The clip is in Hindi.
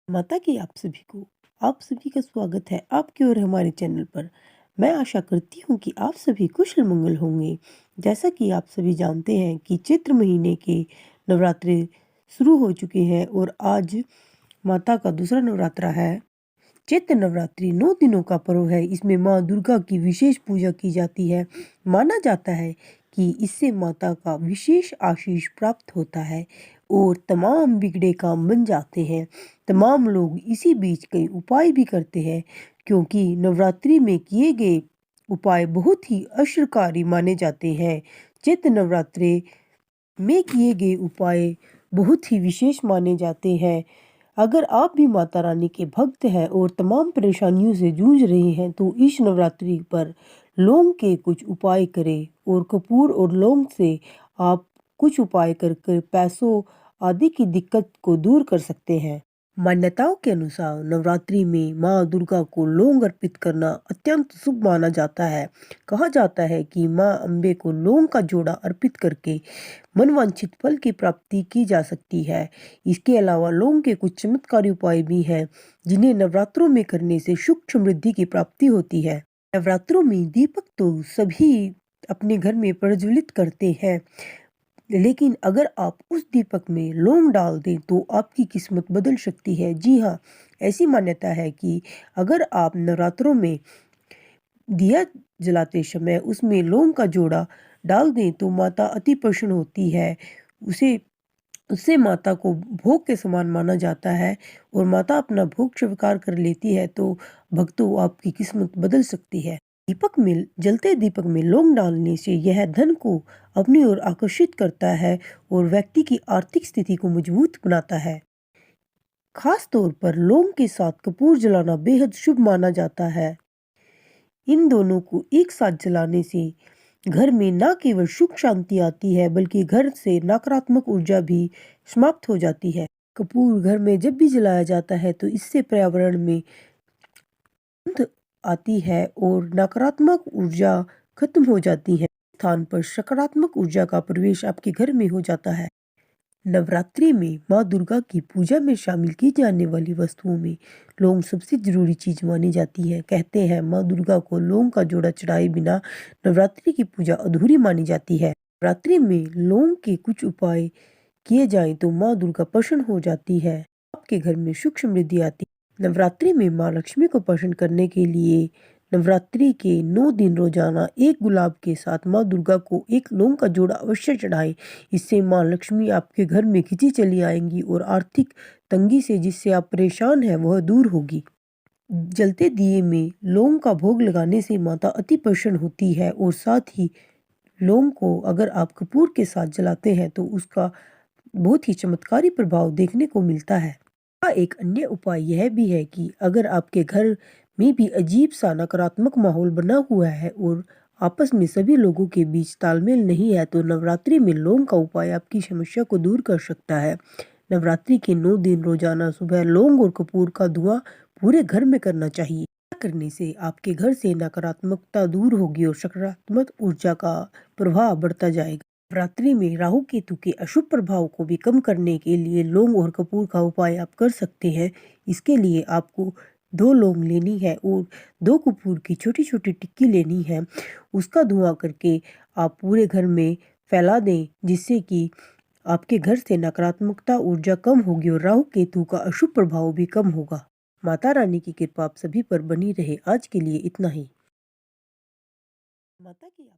माता की आप सभी का स्वागत है आपके और हमारे चैनल पर। मैं आशा करती हूँ कि आप सभी कुशल मंगल होंगे। जैसा कि आप सभी जानते हैं कि चैत्र महीने के नवरात्रे शुरू हो चुके हैं और आज माता का दूसरा नवरात्रा है। चैत्र नवरात्रि 9 दिनों का पर्व है। इसमें माँ दुर्गा की विशेष पूजा की जाती है। माना जाता है कि इससे माता का विशेष आशीष प्राप्त होता है और तमाम बिगड़े काम बन जाते हैं। तमाम लोग इसी बीच कई उपाय भी करते हैं, क्योंकि नवरात्रि में किए गए उपाय बहुत ही असरकारी माने जाते हैं। चैत्र नवरात्रि में किए गए उपाय बहुत ही विशेष माने जाते हैं। अगर आप भी माता रानी के भक्त हैं और तमाम परेशानियों से जूझ रहे हैं तो इस नवरात्रि पर लौंग के कुछ उपाय करें और कपूर और लौंग से आप कुछ उपाय कर कर पैसों आदि की दिक्कत को दूर कर सकते हैं। मान्यताओं के अनुसार नवरात्रि में माँ दुर्गा को लौंग अर्पित करना अत्यंत शुभ माना जाता है। कहा जाता है कि माँ अम्बे को लौंग का जोड़ा अर्पित करके मनवांछित फल की प्राप्ति की जा सकती है। इसके अलावा लौंग के कुछ चमत्कारी उपाय भी हैं जिन्हें नवरात्रों में करने से सुख समृद्धि की प्राप्ति होती है। नवरात्रों में दीपक तो सभी अपने घर में प्रज्वलित करते हैं, लेकिन अगर आप उस दीपक में लौंग डाल दें तो आपकी किस्मत बदल सकती है। जी हाँ, ऐसी मान्यता है कि अगर आप नवरात्रों में दिया जलाते समय उसमें लौंग का जोड़ा डाल दें तो माता अति प्रसन्न होती है। उसे उससे माता को भोग के समान माना जाता है और माता अपना भोग स्वीकार कर लेती है तो भक्तों आपकी किस्मत बदल सकती है। जलते दीपक में लौंग डालने से यह धन को अपनी ओर आकर्षित करता है और व्यक्ति की आर्थिक स्थिति को मजबूत बनाता है। खास तौर पर लौंग के साथ कपूर जलाना बेहद शुभ माना जाता है। इन दोनों को एक साथ जलाने से घर में न केवल सुख शांति आती है बल्कि घर से नकारात्मक ऊर्जा भी समाप्त हो जाती है। कपूर घर में जब भी जलाया जाता है तो इससे पर्यावरण में गंध आती है और नकारात्मक ऊर्जा खत्म हो जाती है। स्थान पर सकारात्मक ऊर्जा का प्रवेश आपके घर में हो जाता है। नवरात्रि में माँ दुर्गा की पूजा में शामिल की जाने वाली वस्तुओं में लौंग सबसे जरूरी चीज मानी जाती है। कहते हैं माँ दुर्गा को लौंग का जोड़ा चढ़ाए बिना नवरात्रि की पूजा अधूरी मानी जाती है। नवरात्रि में लौंग के कुछ उपाय किए जाएं तो माँ दुर्गा प्रसन्न हो जाती है, आपके घर में सुख समृद्धि आती है। नवरात्रि में माँ लक्ष्मी को प्रसन्न करने के लिए नवरात्रि के 9 दिन रोजाना एक गुलाब के साथ माँ दुर्गा को एक लौंग का जोड़ा अवश्य चढ़ाएं। इससे माँ लक्ष्मी आपके घर में खिंची चली आएंगी और आर्थिक तंगी से जिससे आप परेशान हैं वह दूर होगी। जलते दिए में लौंग का भोग लगाने से माता अति प्रसन्न होती है और साथ ही लौंग को अगर आप कपूर के साथ जलाते हैं तो उसका बहुत ही चमत्कारी प्रभाव देखने को मिलता है। एक अन्य उपाय यह भी है कि अगर आपके घर में भी अजीब सा नकारात्मक माहौल बना हुआ है और आपस में सभी लोगों के बीच तालमेल नहीं है तो नवरात्रि में लौंग का उपाय आपकी समस्या को दूर कर सकता है। नवरात्रि के 9 दिन रोजाना सुबह लौंग और कपूर का धुआं पूरे घर में करना चाहिए। ऐसा करने से आपके घर से नकारात्मकता दूर होगी और सकारात्मक ऊर्जा का प्रभाव बढ़ता जाएगा। नवरात्रि में राहु केतु के अशुभ प्रभाव को भी कम करने के लिए लौंग और कपूर का उपाय आप कर सकते हैं। इसके लिए आपको 2 लौंग लेनी है और 2 कपूर की छोटी छोटी टिक्की लेनी है। उसका धुआं करके आप पूरे घर में फैला दें, जिससे कि आपके घर से नकारात्मकता ऊर्जा कम होगी और राहु केतु का अशुभ प्रभाव भी कम होगा। माता रानी की कृपा आप सभी पर बनी रहे। आज के लिए इतना ही। माता की आप